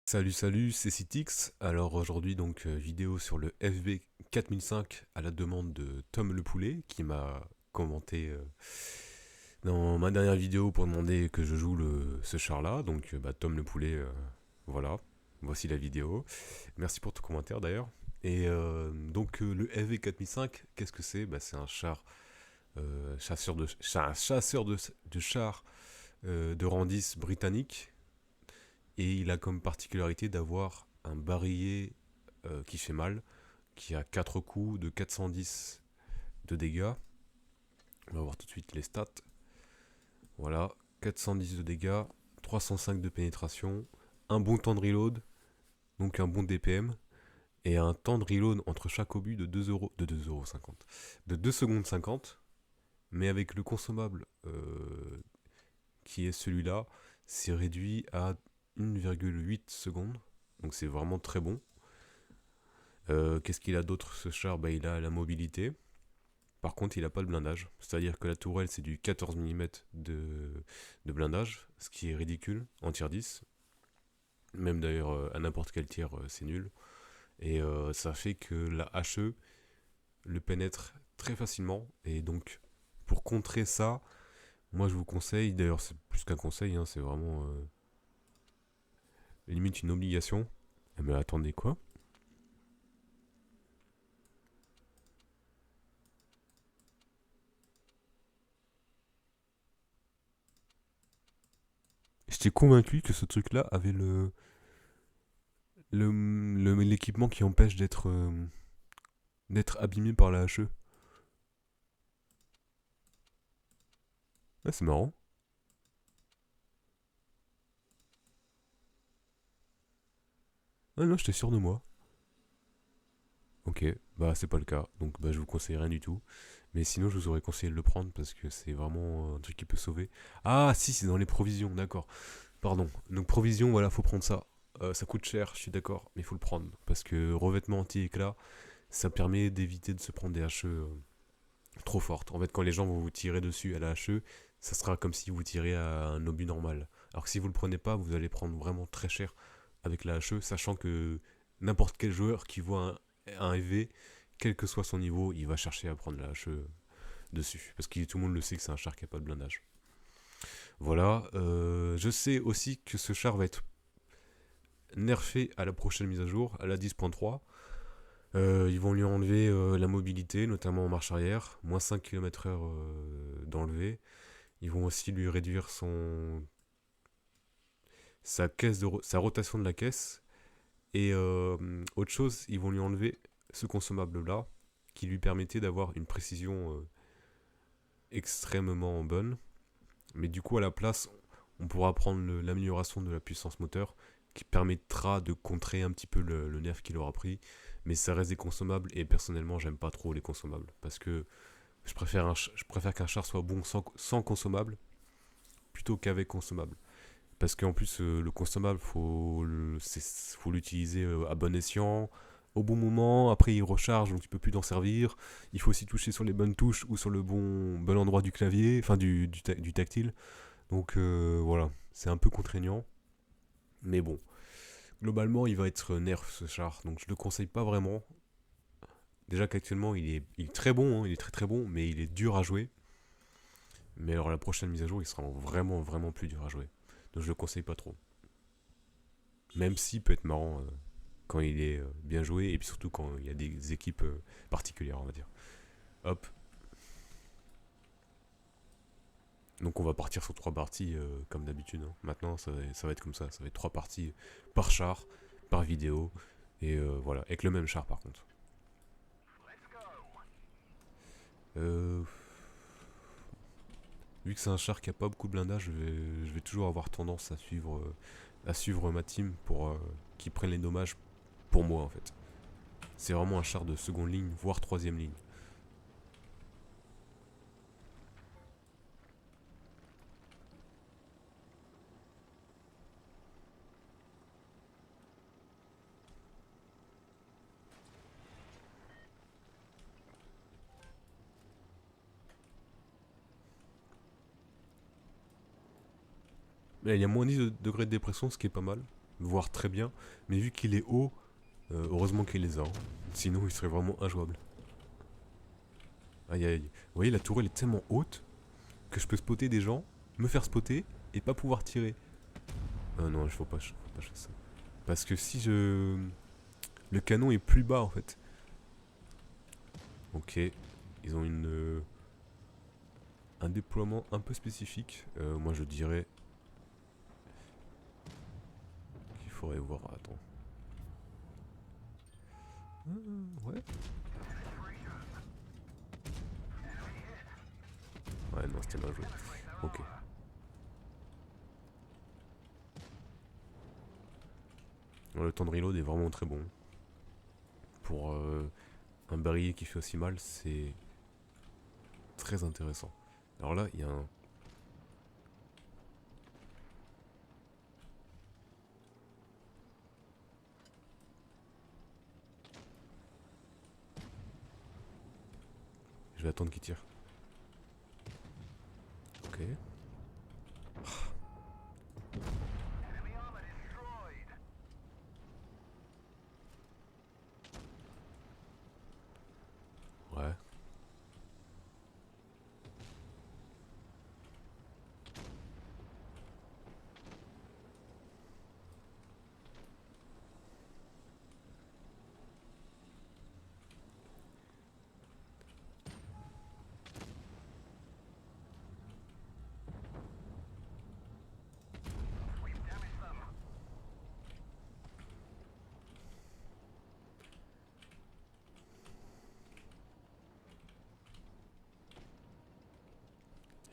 Salut salut, c'est Citix. Alors aujourd'hui donc vidéo sur le FB 4005 à la demande de Tom le Poulet qui m'a commenté dans ma dernière vidéo pour demander que je joue ce char là. Donc Tom le Poulet, voilà, voici la vidéo. Merci pour ton commentaire d'ailleurs. Et le FB 4005, qu'est-ce que c'est? C'est un char chasseur de chars de Randis britannique, et il a comme particularité d'avoir un barillet qui fait mal, qui a 4 coups de 410 de dégâts. On va voir tout de suite les stats. Voilà, 410 de dégâts, 305 de pénétration, un bon temps de reload, donc un bon DPM, et un temps de reload entre chaque obus de 2 euros, de 2,50 de 2 secondes 50, mais avec le consommable qui est celui-là, c'est réduit à 1,8 secondes, donc c'est vraiment très bon. Qu'est-ce qu'il a d'autre ce char? Il a la mobilité. Par contre, il n'a pas le blindage. C'est-à-dire que la tourelle, c'est du 14 mm de blindage, ce qui est ridicule en tier 10. Même d'ailleurs, à n'importe quel tiers, c'est nul. Et ça fait que la HE le pénètre très facilement. Et donc, pour contrer ça, moi je vous conseille, d'ailleurs c'est plus qu'un conseil, hein, c'est vraiment limite une obligation. Ah, mais attendez, quoi? J'étais convaincu que ce truc-là avait l'équipement qui empêche d'être abîmé par la HE. Ah, c'est marrant. Ah non, j'étais sûr de moi. Ok, c'est pas le cas, donc je vous conseille rien du tout. Mais sinon je vous aurais conseillé de le prendre parce que c'est vraiment un truc qui peut sauver. Ah si, c'est dans les provisions, d'accord. Pardon. Donc provisions, voilà, faut prendre ça. Ça coûte cher, je suis d'accord, mais il faut le prendre. Parce que revêtement anti-éclat, ça permet d'éviter de se prendre des HE trop fortes. En fait, quand les gens vont vous tirer dessus à la HE, ça sera comme si vous tirez à un obus normal. Alors que si vous le prenez pas, vous allez prendre vraiment très cher avec la HE, sachant que n'importe quel joueur qui voit un EV, quel que soit son niveau, il va chercher à prendre la HE dessus. Parce que tout le monde le sait que c'est un char qui n'a pas de blindage. Voilà, je sais aussi que ce char va être nerfé à la prochaine mise à jour, à la 10.3. Ils vont lui enlever la mobilité, notamment en marche arrière, moins 5 km/h d'enlever. Ils vont aussi lui réduire sa rotation de la caisse. Et autre chose, ils vont lui enlever ce consommable-là, qui lui permettait d'avoir une précision extrêmement bonne. Mais du coup, à la place, on pourra prendre l'amélioration de la puissance moteur, qui permettra de contrer un petit peu le nerf qu'il aura pris. Mais ça reste des consommables, et personnellement, j'aime pas trop les consommables. Parce que je préfère qu'un char soit bon sans consommable, plutôt qu'avec consommable. Parce qu'en plus, le consommable, faut l'utiliser à bon escient, au bon moment. Après, il recharge, donc tu peux plus t'en servir. Il faut aussi toucher sur les bonnes touches ou sur le bon endroit du clavier, enfin du tactile. Donc voilà, c'est un peu contraignant. Mais bon, globalement, il va être nerf ce char, donc je le conseille pas vraiment. Déjà qu'actuellement, il est très bon, hein, il est très très bon, mais il est dur à jouer. Mais alors la prochaine mise à jour, il sera vraiment vraiment plus dur à jouer. Donc je le conseille pas trop. Même s'il peut être marrant quand il est bien joué, et puis surtout quand il y a des équipes particulières, on va dire. Hop. Donc on va partir sur 3 parties comme d'habitude, hein. Maintenant ça va être comme ça va être 3 parties par char, par vidéo, et voilà, avec le même char par contre. Euh, Vu que c'est un char qui a pas beaucoup de blindage, je vais toujours avoir tendance à suivre ma team pour qu'ils prennent les dommages pour moi en fait. C'est vraiment un char de seconde ligne, voire troisième ligne. Mais il y a moins 10 degrés de dépression, ce qui est pas mal. voire très bien. Mais vu qu'il est haut, heureusement qu'il les a, hein. Sinon il serait vraiment injouable. Aïe aïe. Vous voyez, la tourelle est tellement haute que je peux spotter des gens, me faire spotter et pas pouvoir tirer. Non, faut pas faire ça. Parce que si je... Le canon est plus bas en fait. Ok. Ils ont un déploiement un peu spécifique. Moi je dirais qu'il faudrait voir... Attends. Ouais. Ouais, non, c'était mal joué. Ok. Le temps de reload est vraiment très bon. Pour un barillet qui fait aussi mal, c'est très intéressant. Alors là, il y a un... Je vais attendre qu'il tire. Ok. Ouais.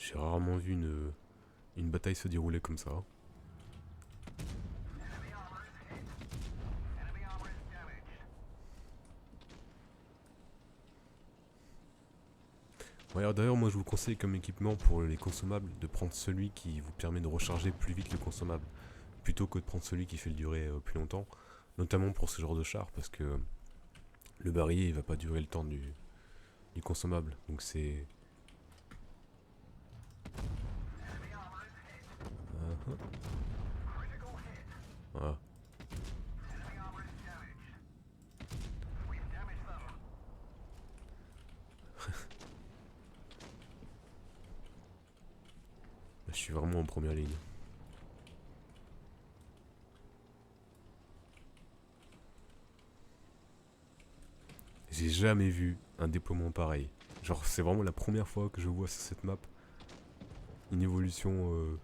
J'ai rarement vu une bataille se dérouler comme ça. Ouais, alors d'ailleurs, moi je vous conseille comme équipement pour les consommables de prendre celui qui vous permet de recharger plus vite le consommable, plutôt que de prendre celui qui fait le durer plus longtemps, notamment pour ce genre de char, parce que le barillet il va pas durer le temps du consommable, donc c'est... Voilà. Je suis vraiment en première ligne. J'ai jamais vu un déploiement pareil. Genre, c'est vraiment la première fois que je vois sur cette map une évolution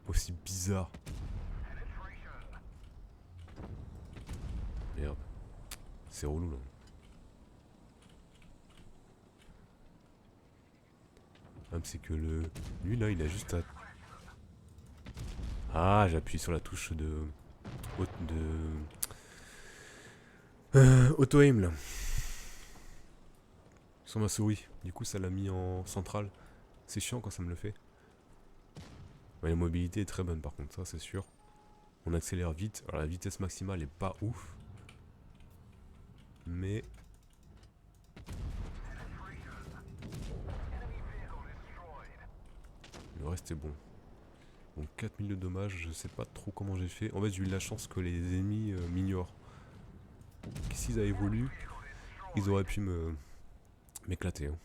aussi bizarre. Merde, c'est relou là. C'est que lui là, il a juste à... Ah, j'appuie sur la touche auto-aim là. Sur ma souris. Du coup, ça l'a mis en centrale. C'est chiant quand ça me le fait. Ouais, la mobilité est très bonne par contre, ça c'est sûr. On accélère vite. Alors la vitesse maximale est pas ouf. Mais... Le reste est bon. Donc 4000 de dommages, je sais pas trop comment j'ai fait. En fait, j'ai eu de la chance que les ennemis m'ignorent. S'ils avaient voulu, ils auraient pu m'éclater, hein.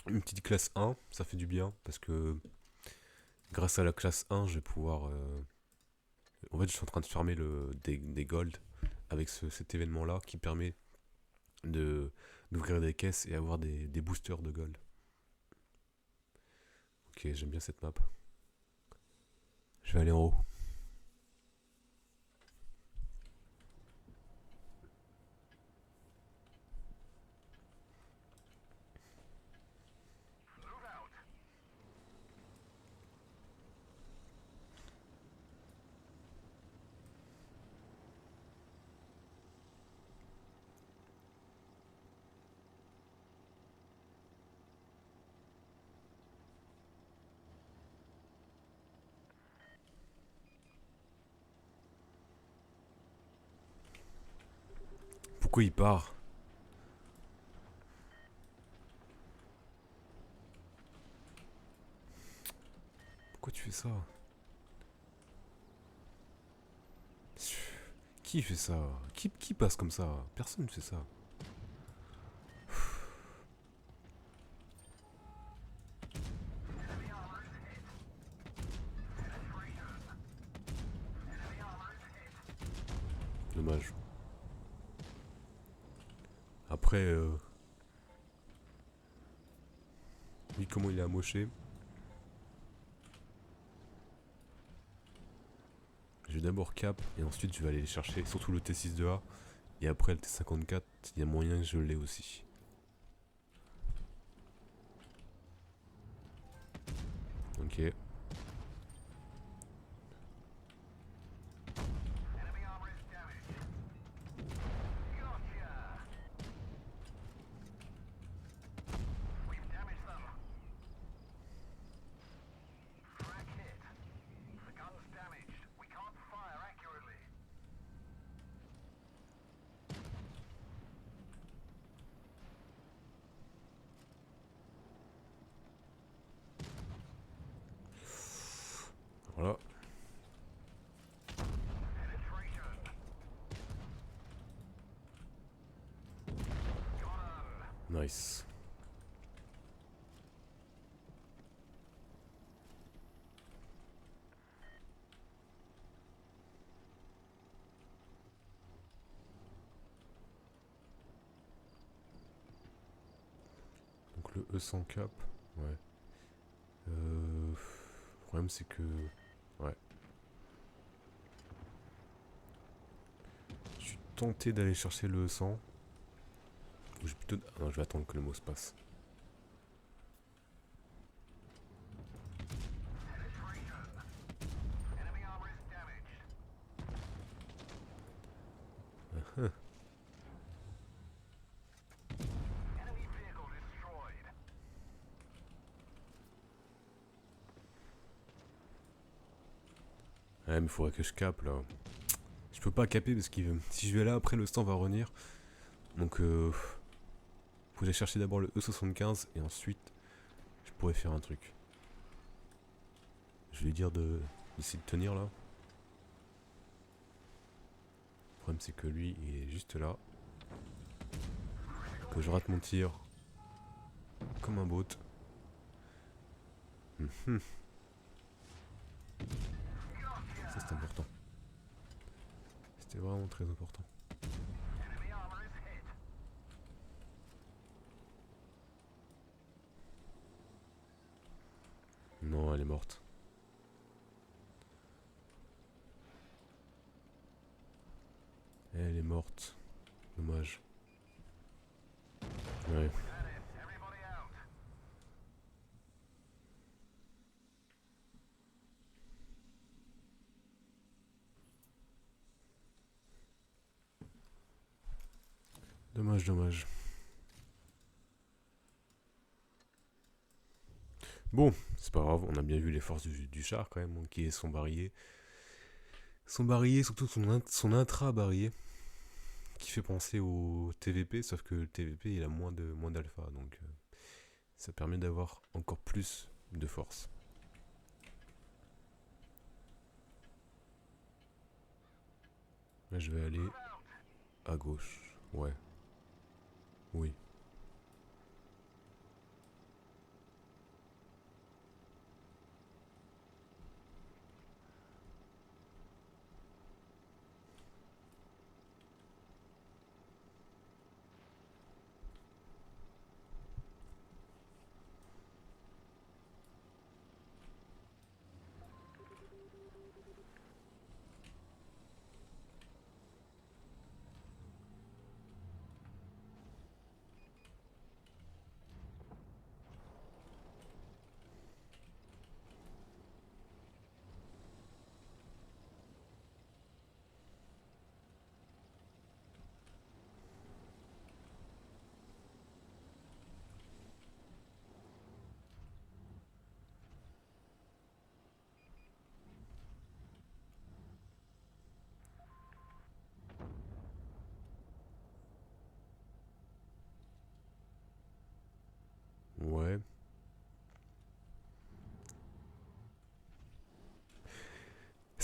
Une petite classe 1, ça fait du bien parce que grâce à la classe 1, je vais pouvoir. En fait, je suis en train de farmer des gold avec cet événement-là qui permet d'ouvrir des caisses et avoir des boosters de gold. Ok, j'aime bien cette map. Je vais aller en haut. Pourquoi il part? fait ça? Qui fait ça? Qui passe comme ça? Personne ne fait ça. Dommage. Après, lui comment il est amoché. Je vais d'abord cap et ensuite je vais aller chercher surtout le T6-2A. Et après le T54, il y a moyen que je l'ai aussi. Ok. Voilà. Nice. Donc le E sans cap. Ouais. Le problème c'est que... Ouais. Je suis tenté d'aller chercher le E100. Ou je vais plutôt... Ah non, je vais attendre que le mot se passe. Ouais, mais il faudrait que je cape là. Je peux pas caper parce que si je vais là, après le stand va revenir. Donc, faut que j'aille chercher d'abord le E75 et ensuite je pourrais faire un truc. Je vais lui dire d'essayer de tenir là. Le problème c'est que lui il est juste là. Que je rate mon tir. Comme un bot. Ça c'est important. C'était vraiment très important. Non, elle est morte. Elle est morte. Dommage. Ouais. Dommage, dommage. Bon, c'est pas grave, on a bien vu les forces du char quand même, qui est son barillet. Son barillet, surtout son intra-barillet, qui fait penser au TVP, sauf que le TVP il a moins d'alpha, donc ça permet d'avoir encore plus de force. Là je vais aller à gauche, ouais, oui.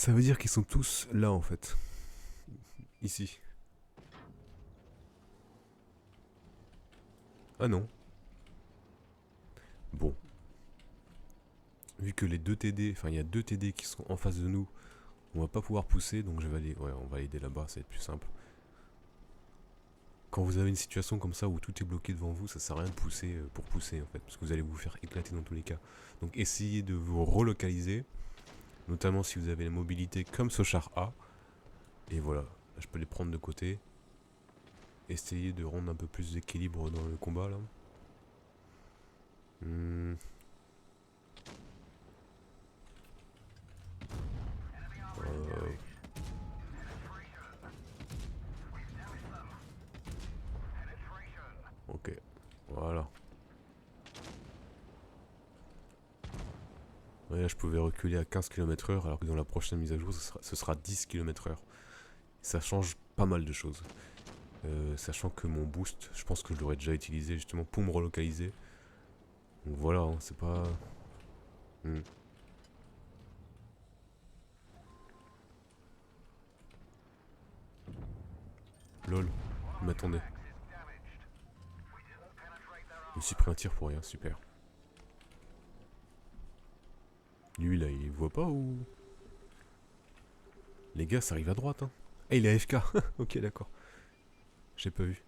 Ça veut dire qu'ils sont tous là en fait. Ici. Ah non. Bon. Vu que les deux TD, enfin il y a deux TD qui sont en face de nous, on va pas pouvoir pousser, donc je vais aller. Ouais, on va aider là-bas, ça va être plus simple. Quand vous avez une situation comme ça où tout est bloqué devant vous, ça sert à rien de pousser pour pousser en fait, parce que vous allez vous faire éclater dans tous les cas. Donc essayez de vous relocaliser, notamment si vous avez la mobilité comme ce char A. Et voilà, là, je peux les prendre de côté. Essayer de rendre un peu plus d'équilibre dans le combat là. Hmm. Euh, ok, voilà. Ouais, là je pouvais reculer à 15 km/h alors que dans la prochaine mise à jour ce sera 10 km/h. Ça change pas mal de choses. Sachant que mon boost, je pense que je l'aurais déjà utilisé justement pour me relocaliser. Donc voilà, hein, c'est pas... Hmm. Lol, il m'attendait. Je me suis pris un tir pour rien, super. Lui là, il voit pas ou... Les gars, ça arrive à droite, hein. Ah, il est AFK. Ok, d'accord. J'ai pas vu.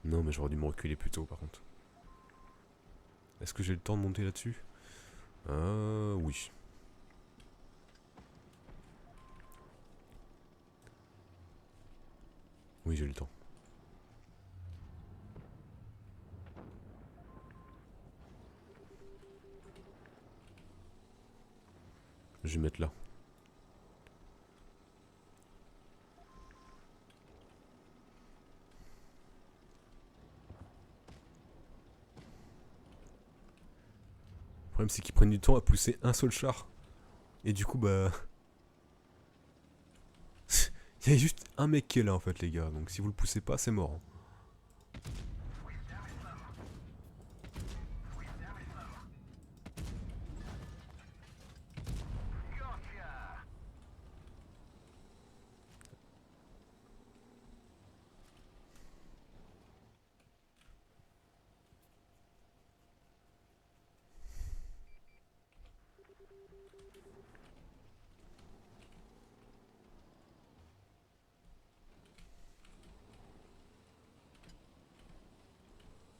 Non, mais j'aurais dû me reculer plus tôt, par contre. Est-ce que j'ai le temps de monter là-dessus? Oui. Oui, j'ai le temps. Je vais mettre là. Le problème, c'est qu'ils prennent du temps à pousser un seul char. Et du coup, bah... Il y a juste un mec qui est là, en fait, les gars. Donc si vous le poussez pas, c'est mort.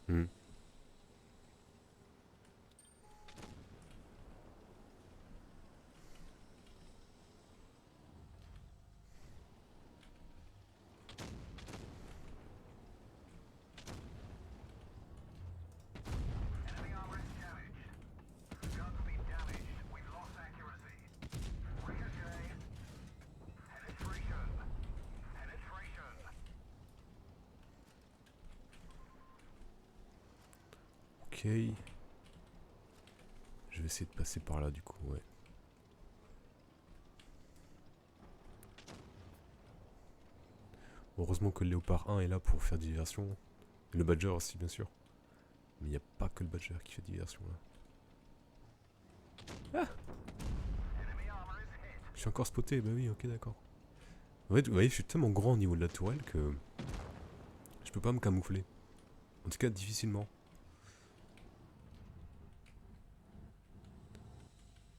Hmm. Ok. Je vais essayer de passer par là, du coup, ouais. Heureusement que le Léopard 1 est là pour faire diversion. Et le Badger aussi, bien sûr. Mais il n'y a pas que le Badger qui fait diversion, là. Ah, je suis encore spoté, bah oui, ok, d'accord. En fait, vous voyez, je suis tellement grand au niveau de la tourelle que... Je peux pas me camoufler. En tout cas, difficilement.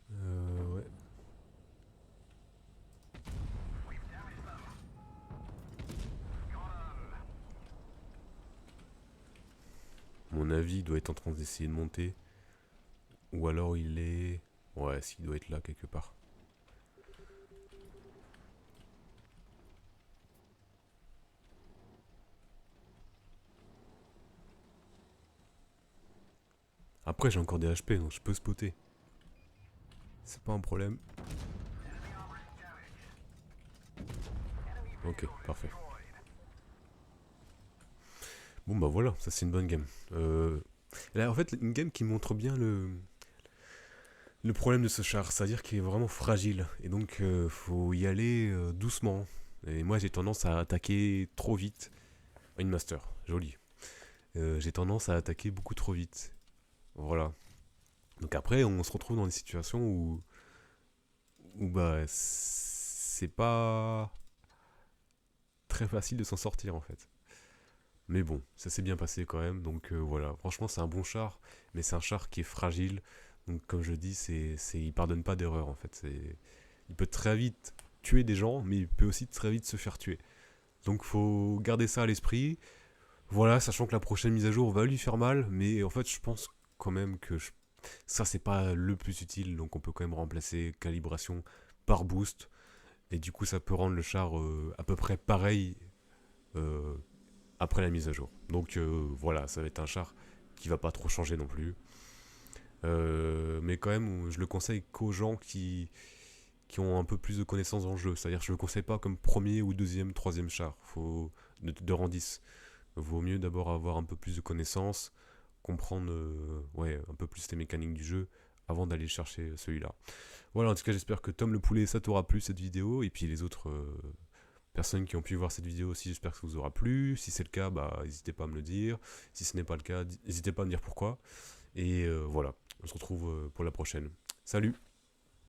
Ouais. Mon avis, il doit être en train d'essayer de monter. Ou alors il est... Ouais, s'il doit être là quelque part. Après, j'ai encore des HP, donc je peux spotter. C'est pas un problème. Ok, parfait. Bon bah voilà, ça c'est une bonne game. Là, en fait, une game qui montre bien le problème de ce char, c'est-à-dire qu'il est vraiment fragile. Et donc, faut y aller doucement. Et moi, j'ai tendance à attaquer trop vite. Une master, joli. J'ai tendance à attaquer beaucoup trop vite. Voilà. Donc après, on se retrouve dans des situations où où bah c'est pas très facile de s'en sortir en fait. Mais bon, ça s'est bien passé quand même, donc voilà. Franchement, c'est un bon char, mais c'est un char qui est fragile. Donc comme je dis, il pardonne pas d'erreur en fait. Il peut très vite tuer des gens, mais il peut aussi très vite se faire tuer. Donc faut garder ça à l'esprit. Voilà, sachant que la prochaine mise à jour va lui faire mal, mais en fait, je pense quand même que ça, c'est pas le plus utile, donc on peut quand même remplacer calibration par boost, et du coup, ça peut rendre le char à peu près pareil euh, après la mise à jour. Donc voilà, ça va être un char qui va pas trop changer non plus. Mais quand même, je le conseille qu'aux gens qui ont un peu plus de connaissances en jeu. C'est-à-dire, je le conseille pas comme premier ou deuxième, troisième char de rang 10. Vaut mieux d'abord avoir un peu plus de connaissances, comprendre ouais, un peu plus les mécaniques du jeu avant d'aller chercher celui-là. Voilà, en tout cas, j'espère que Tom le Poulet, ça t'aura plu cette vidéo. Et puis les autres personnes qui ont pu voir cette vidéo aussi, j'espère que ça vous aura plu. Si c'est le cas, bah, n'hésitez pas à me le dire. Si ce n'est pas le cas, n'hésitez pas à me dire pourquoi. Et voilà, on se retrouve pour la prochaine. Salut!